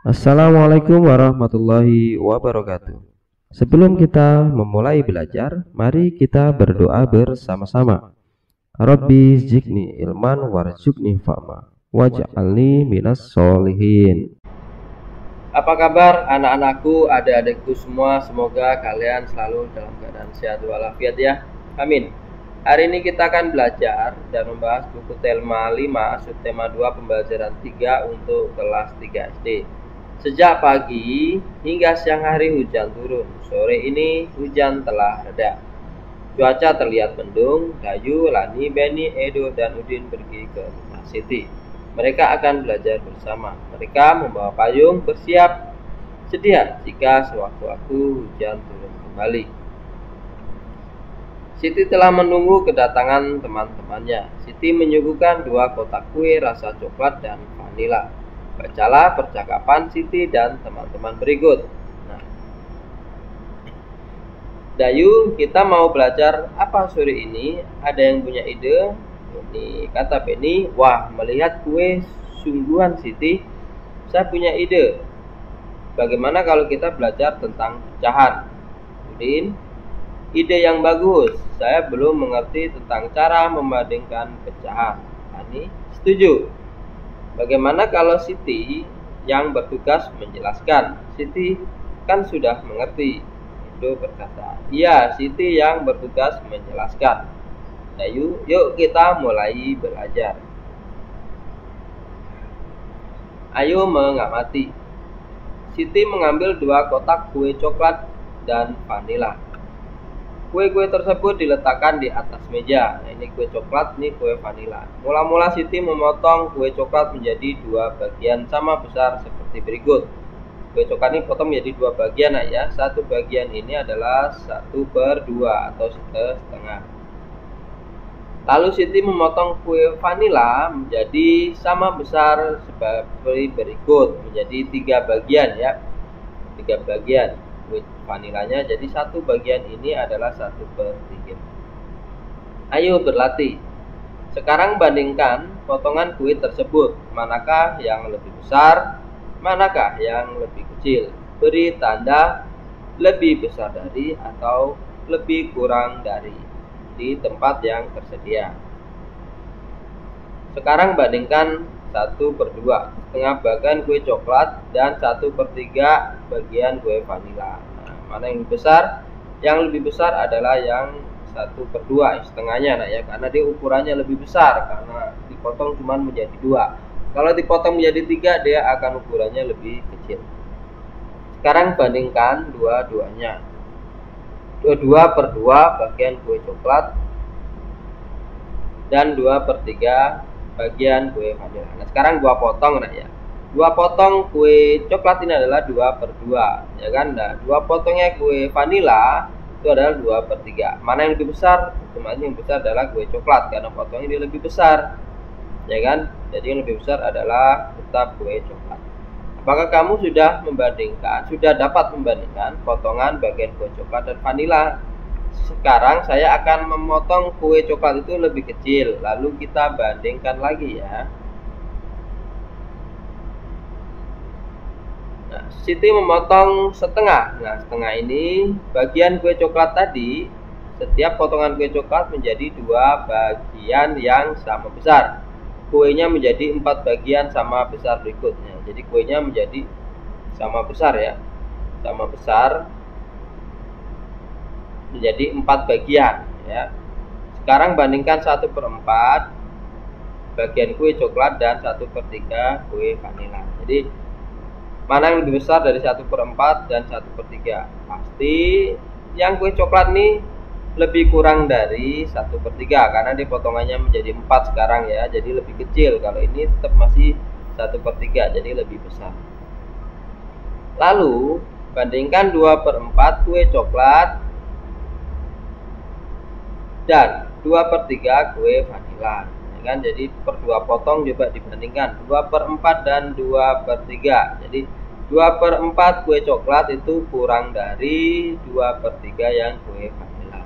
Assalamualaikum warahmatullahi wabarakatuh. Sebelum kita memulai belajar, mari kita berdoa bersama-sama. Rabbi zidni ilman warzuqni fahma waj'alni minas solihin. Apa kabar anak-anakku, adik-adikku semua? Semoga kalian selalu dalam keadaan sehat walafiat ya. Amin. Hari ini kita akan belajar dan membahas buku tema 5, subtema 2, pembelajaran 3 untuk kelas 3 SD. Sejak pagi hingga siang hari hujan turun. Sore ini hujan telah reda. Cuaca terlihat mendung. Dayu, Lani, Beni, Edo, dan Udin pergi ke rumah Siti. Mereka akan belajar bersama. Mereka membawa payung, bersiap sedia jika sewaktu-waktu hujan turun kembali. Siti telah menunggu kedatangan teman-temannya. Siti menyuguhkan 2 kotak kue rasa coklat dan vanila. Bacalah percakapan Siti dan teman-teman berikut. Dayu, kita mau belajar apa sore ini? Ada yang punya ide? Ini kata Penny. Wah, melihat kue sungguhan Siti, saya punya ide. Bagaimana kalau kita belajar tentang pecahan? Udin, ide yang bagus. Saya belum mengerti tentang cara membandingkan pecahan. Ani, setuju. Bagaimana kalau Siti yang bertugas menjelaskan? Siti kan sudah mengerti. Edo berkata, iya, Siti yang bertugas menjelaskan. Dayu, yuk kita mulai belajar. Ayo mengamati. Siti mengambil 2 kotak kue coklat dan vanila. Kue-kue tersebut diletakkan di atas meja. Nah, ini kue coklat, ini kue vanila. Mula-mula Siti memotong kue coklat menjadi 2 bagian sama besar seperti berikut. Kue coklat ini potong menjadi 2 bagian ya. Satu bagian ini adalah 1/2 atau setengah. Lalu Siti memotong kue vanila menjadi sama besar seperti berikut, menjadi 3 bagian ya. 3 bagian. Kue vanilanya jadi 1 bagian ini adalah 1/3. Ayo berlatih. Sekarang bandingkan potongan kue tersebut. Manakah yang lebih besar? Manakah yang lebih kecil? Beri tanda lebih besar dari atau lebih kurang dari di tempat yang tersedia. Sekarang bandingkan 1/2, setengah bagian kue coklat dan 1/3 bagian kue vanila. Nah, mana yang lebih besar? Yang lebih besar adalah yang 1/2, setengahnya ya, karena dia ukurannya lebih besar karena dipotong cuma menjadi 2. Kalau dipotong menjadi 3, dia akan ukurannya lebih kecil. Sekarang bandingkan dua-duanya. 2/2 bagian kue coklat dan 2/3 bagian kue vanila. Nah, sekarang 2 potong ya. 2 potong kue coklat ini adalah 2/2 ya kan. Nah, 2 potongnya kue vanila itu adalah 2/3. Mana yang lebih besar? Otomatis yang besar adalah kue coklat karena potongnya dia lebih besar. Ya kan? Jadi yang lebih besar adalah tetap kue coklat. Apakah kamu sudah dapat membandingkan potongan bagian kue coklat dan vanila? Sekarang saya akan memotong kue coklat itu lebih kecil, lalu kita bandingkan lagi ya. Nah, Siti memotong setengah. Nah, setengah ini bagian kue coklat tadi, setiap potongan kue coklat menjadi 2 bagian yang sama besar. Kuenya menjadi 4 bagian sama besar berikutnya. Jadi kuenya menjadi sama besar ya, sama besar menjadi 4 bagian ya. Sekarang bandingkan 1/4 bagian kue coklat dan 1/3 kue vanila. Jadi mana yang lebih besar dari 1/4 dan 1/3? Pasti yang kue coklat nih lebih kurang dari 1/3 karena dia potongannya menjadi 4 sekarang ya, jadi lebih kecil. Kalau ini tetap masih 1/3, jadi lebih besar. Lalu bandingkan 2/4 kue coklat dan 2/3 kue vanila ya kan. Jadi per 2 potong coba dibandingkan 2/4 dan 2/3. Jadi 2/4 kue coklat itu kurang dari 2/3 yang kue vanila.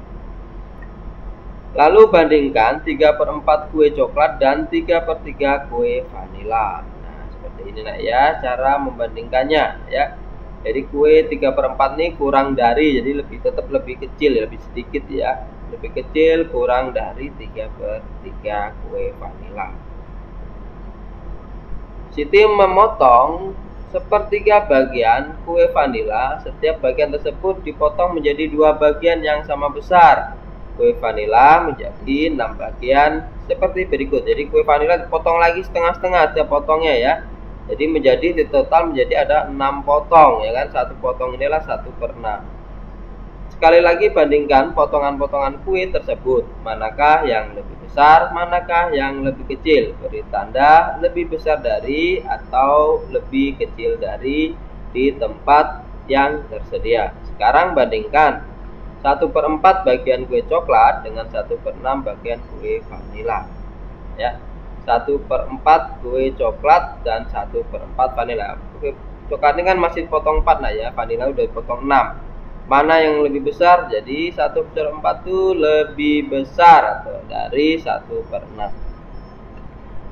Lalu bandingkan 3/4 kue coklat dan 3/3 kue vanila. Nah, seperti seperti ini nak ya, cara membandingkannya ya. Jadi kue 3/4 ini kurang dari, jadi tetap lebih kecil ya, lebih sedikit ya, lebih kecil kurang dari 3/3 kue vanila. Siti memotong sepertiga bagian kue vanila. Setiap bagian tersebut dipotong menjadi 2 bagian yang sama besar. Kue vanila menjadi 6 bagian seperti berikut. Jadi kue vanila dipotong lagi setengah-setengah setiap potongnya ya. Jadi menjadi di total menjadi ada 6 potong ya kan. Satu potong inilah 1/6. Sekali lagi bandingkan potongan-potongan kue tersebut. Manakah yang lebih besar, manakah yang lebih kecil. Beri tanda lebih besar dari atau lebih kecil dari di tempat yang tersedia. Sekarang bandingkan 1/4 bagian kue coklat dengan 1/6 bagian kue vanila ya. 1/4 kue coklat dan 1/4 vanila. Kue coklat ini kan masih potong 4 nah ya, vanila udah potong 6. Mana yang lebih besar? Jadi 1/4 itu lebih besar dari 1/6.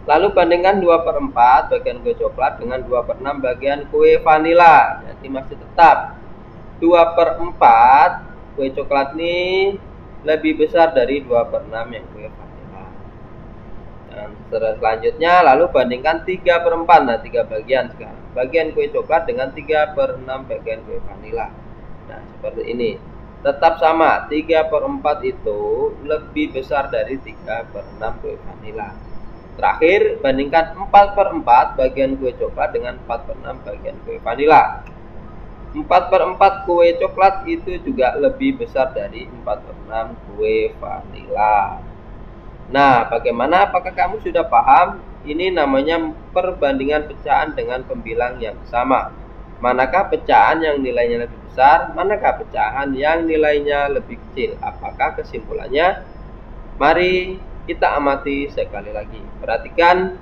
Lalu bandingkan 2/4 bagian kue coklat dengan 2/6 bagian kue vanila. Jadi masih tetap 2/4 kue coklat ini lebih besar dari 2/6 yang kue vanila. Dan selanjutnya lalu bandingkan 3/4. Nah 3 bagian sekarang. Bagian kue coklat dengan 3/6 bagian kue vanila. Nah seperti ini. Tetap sama, 3/4 itu lebih besar dari 3/6 kue vanila. Terakhir bandingkan 4/4 bagian kue coklat dengan 4/6 bagian kue vanila. 4/4 kue coklat itu juga lebih besar dari 4/6 kue vanila. Nah, bagaimana? Apakah kamu sudah paham? Ini namanya perbandingan pecahan dengan pembilang yang sama. Manakah pecahan yang nilainya lebih besar? Manakah pecahan yang nilainya lebih kecil? Apakah kesimpulannya? Mari kita amati sekali lagi. Perhatikan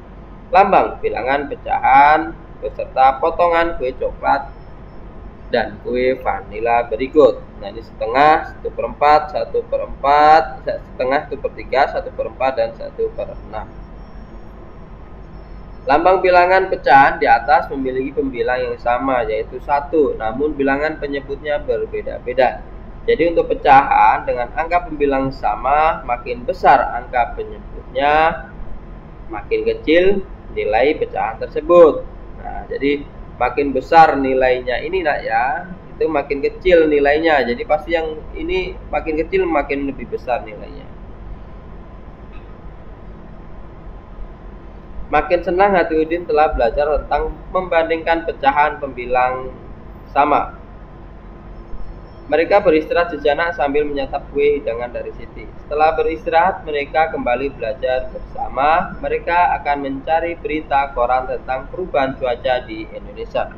lambang bilangan pecahan beserta potongan kue coklat dan kue vanila berikut. Nah ini setengah, 1/4, 1/4, setengah, 1/3, 1/4 dan 1/6. Lambang bilangan pecahan di atas memiliki pembilang yang sama yaitu 1, namun bilangan penyebutnya berbeda-beda. Jadi untuk pecahan dengan angka pembilang sama, makin besar angka penyebutnya, makin kecil nilai pecahan tersebut. Nah jadi makin besar nilainya ini nak ya, itu makin kecil nilainya. Jadi pasti yang ini makin kecil makin lebih besar nilainya. Makin senang hati Udin telah belajar tentang membandingkan pecahan pembilang sama. Mereka beristirahat sejenak sambil menyantap kue hidangan dari Siti. Setelah beristirahat, mereka kembali belajar bersama. Mereka akan mencari berita koran tentang perubahan cuaca di Indonesia.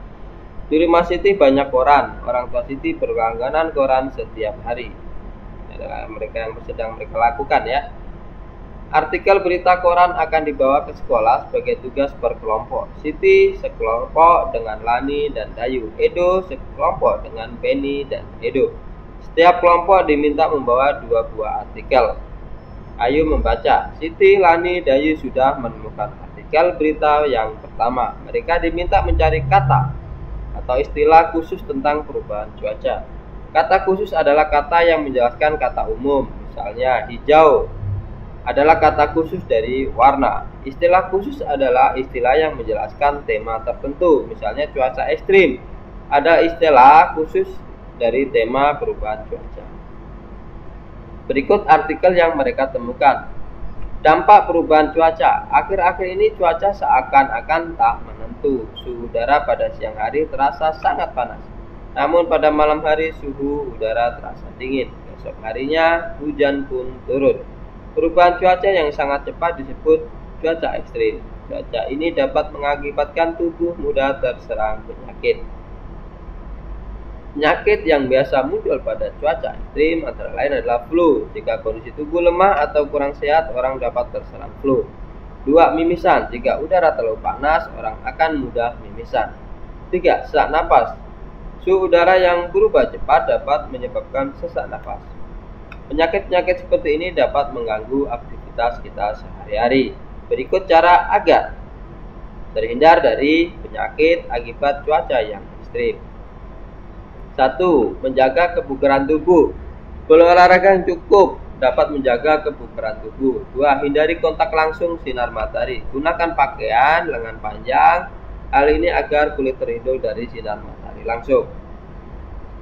Di rumah Siti banyak koran. Orang tua Siti berlangganan koran setiap hari. Ini adalah mereka yang sedang mereka lakukan ya. Artikel berita koran akan dibawa ke sekolah sebagai tugas per kelompok. Siti sekelompok dengan Lani dan Dayu. Edo sekelompok dengan Penny dan Edo. Setiap kelompok diminta membawa 2 buah artikel. Ayo membaca. Siti, Lani, Dayu sudah menemukan artikel berita yang pertama. Mereka diminta mencari kata atau istilah khusus tentang perubahan cuaca. Kata khusus adalah kata yang menjelaskan kata umum. Misalnya hijau adalah kata khusus dari warna. Istilah khusus adalah istilah yang menjelaskan tema tertentu. Misalnya cuaca ekstrim. Ada istilah khusus dari tema perubahan cuaca. Berikut artikel yang mereka temukan. Dampak perubahan cuaca. Akhir-akhir ini cuaca seakan-akan tak menentu. Suhu udara pada siang hari terasa sangat panas. Namun pada malam hari suhu udara terasa dingin. Esok harinya hujan pun turun. Perubahan cuaca yang sangat cepat disebut cuaca ekstrim. Cuaca ini dapat mengakibatkan tubuh mudah terserang penyakit. Penyakit yang biasa muncul pada cuaca ekstrim antara lain adalah flu. Jika kondisi tubuh lemah atau kurang sehat, orang dapat terserang flu. 2. Mimisan. Jika udara terlalu panas, orang akan mudah mimisan. 3. Sesak napas. Suhu udara yang berubah cepat dapat menyebabkan sesak napas. Penyakit-penyakit seperti ini dapat mengganggu aktivitas kita sehari-hari. Berikut cara agar terhindar dari penyakit akibat cuaca yang ekstrim. 1. Menjaga kebugaran tubuh. Berolahraga yang cukup dapat menjaga kebugaran tubuh. 2. Hindari kontak langsung sinar matahari. Gunakan pakaian lengan panjang. Hal ini agar kulit terlindung dari sinar matahari langsung.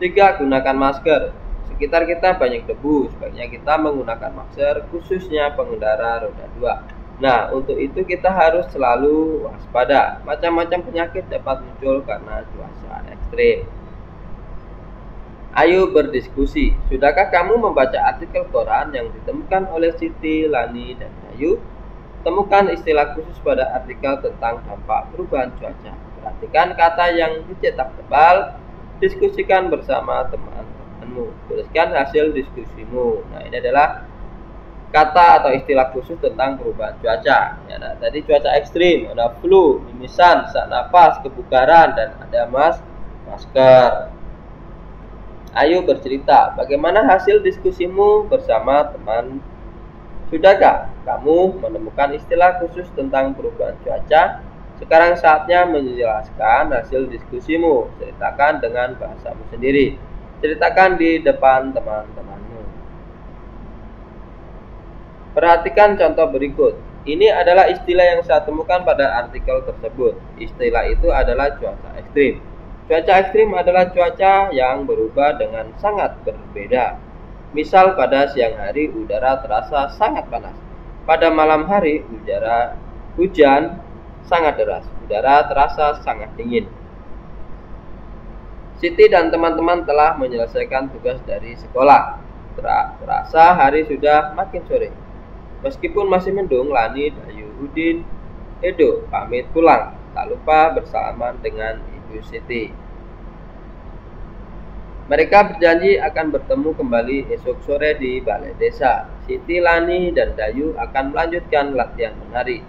3. Gunakan masker. Sekitar kita banyak debu, sebaiknya kita menggunakan masker, khususnya pengendara roda 2. Nah, untuk itu kita harus selalu waspada. Macam-macam penyakit dapat muncul karena cuaca ekstrim. Ayo berdiskusi. Sudahkah kamu membaca artikel koran yang ditemukan oleh Siti, Lani, dan Dayu? Temukan istilah khusus pada artikel tentang dampak perubahan cuaca. Perhatikan kata yang dicetak tebal. Diskusikan bersama teman-temanmu. Tuliskan hasil diskusimu. Nah, ini adalah kata atau istilah khusus tentang perubahan cuaca. Ya, nah, tadi cuaca ekstrim, ada flu, mimisan, sesak napas, kebugaran, dan ada masker. Ayo bercerita, bagaimana hasil diskusimu bersama teman? Sudahkah kamu menemukan istilah khusus tentang perubahan cuaca? Sekarang saatnya menjelaskan hasil diskusimu. Ceritakan dengan bahasamu sendiri. Ceritakan di depan teman-temanmu. Perhatikan contoh berikut. Ini adalah istilah yang saya temukan pada artikel tersebut. Istilah itu adalah cuaca ekstrim. Cuaca ekstrim adalah cuaca yang berubah dengan sangat berbeda. Misal pada siang hari udara terasa sangat panas. Pada malam hari hujan sangat deras. Udara terasa sangat dingin. Siti dan teman-teman telah menyelesaikan tugas dari sekolah. Terasa hari sudah makin sore. Meskipun masih mendung, Lani, Dayu, Udin, Edo pamit pulang. Tak lupa bersalaman dengan Ibu Siti. Mereka berjanji akan bertemu kembali esok sore di balai desa. Siti, Lani, dan Dayu akan melanjutkan latihan menari.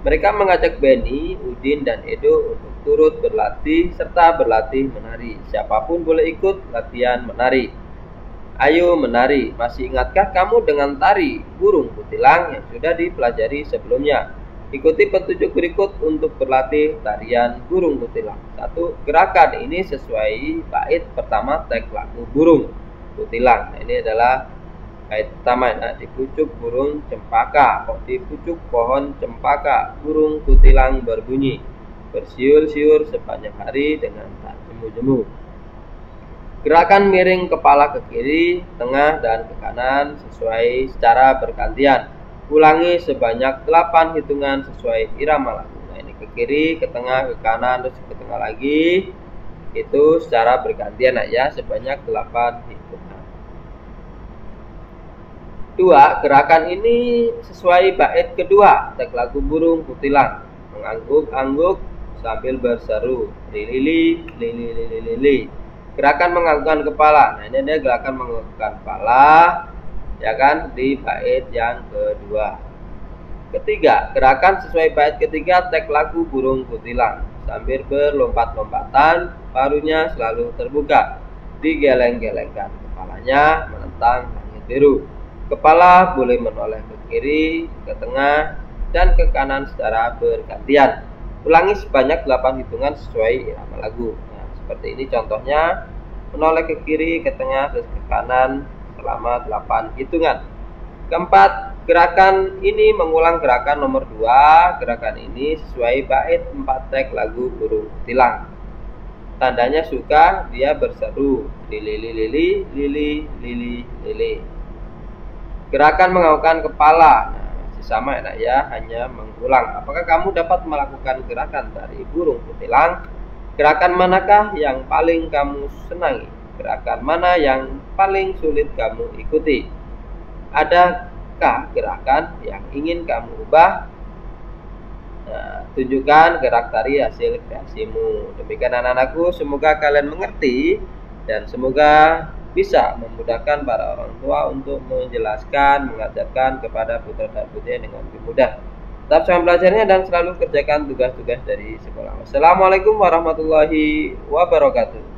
Mereka mengajak Beni, Udin, dan Edo untuk turut berlatih serta berlatih menari. Siapapun boleh ikut latihan menari. Ayo menari. Masih ingatkah kamu dengan tari burung kutilang yang sudah dipelajari sebelumnya? Ikuti petunjuk berikut untuk berlatih tarian burung kutilang. 1. Gerakan ini sesuai bait pertama teks lagu burung kutilang. Nah, ini adalah bait pertama. Nah, di pucuk burung cempaka, di pucuk pohon cempaka, burung kutilang berbunyi, bersiul-siul sepanjang hari dengan tak jemu-jemu. Gerakan miring kepala ke kiri, tengah, dan ke kanan sesuai secara bergantian. Ulangi sebanyak 8 hitungan sesuai irama lagu. Nah, ini ke kiri, ke tengah, ke kanan, terus ke tengah lagi. Itu secara bergantian ya, sebanyak 8 hitungan. 2. Gerakan ini sesuai bait kedua teks lagu burung kutilang. Mengangguk-angguk sambil berseru, lili lili lili lili. Gerakan menganggukkan kepala. Nah, ini ada gerakan menganggukkan kepala, ya kan, di bait yang kedua. Ketiga, gerakan sesuai bait ketiga teks lagu burung kutilang. Sambil berlompat-lompatan, paruhnya selalu terbuka, digeleng-gelengkan, kepalanya menentang langit biru. Kepala boleh menoleh ke kiri, ke tengah, dan ke kanan secara bergantian. Ulangi sebanyak 8 hitungan sesuai irama lagu. Nah, seperti ini contohnya, menoleh ke kiri, ke tengah, terus ke kanan selama 8 hitungan. Keempat, gerakan ini mengulang gerakan nomor 2. Gerakan ini sesuai bait 4 teks lagu burung kutilang. Tandanya suka, dia berseru, lili lili lili lili lili. Gerakan menganggukkan kepala. Nah, masih sama ya, hanya mengulang. Apakah kamu dapat melakukan gerakan dari burung kutilang? Gerakan manakah yang paling kamu senangi? Gerakan mana yang paling sulit kamu ikuti? Adakah gerakan yang ingin kamu ubah? Nah, tunjukkan gerak tari hasil kreasimu. Demikian anak-anakku, semoga kalian mengerti dan semoga bisa memudahkan para orang tua untuk menjelaskan, mengajarkan kepada putra dan putri dengan lebih mudah. Tetap semangat belajarnya dan selalu kerjakan tugas-tugas dari sekolah. Wassalamualaikum warahmatullahi wabarakatuh.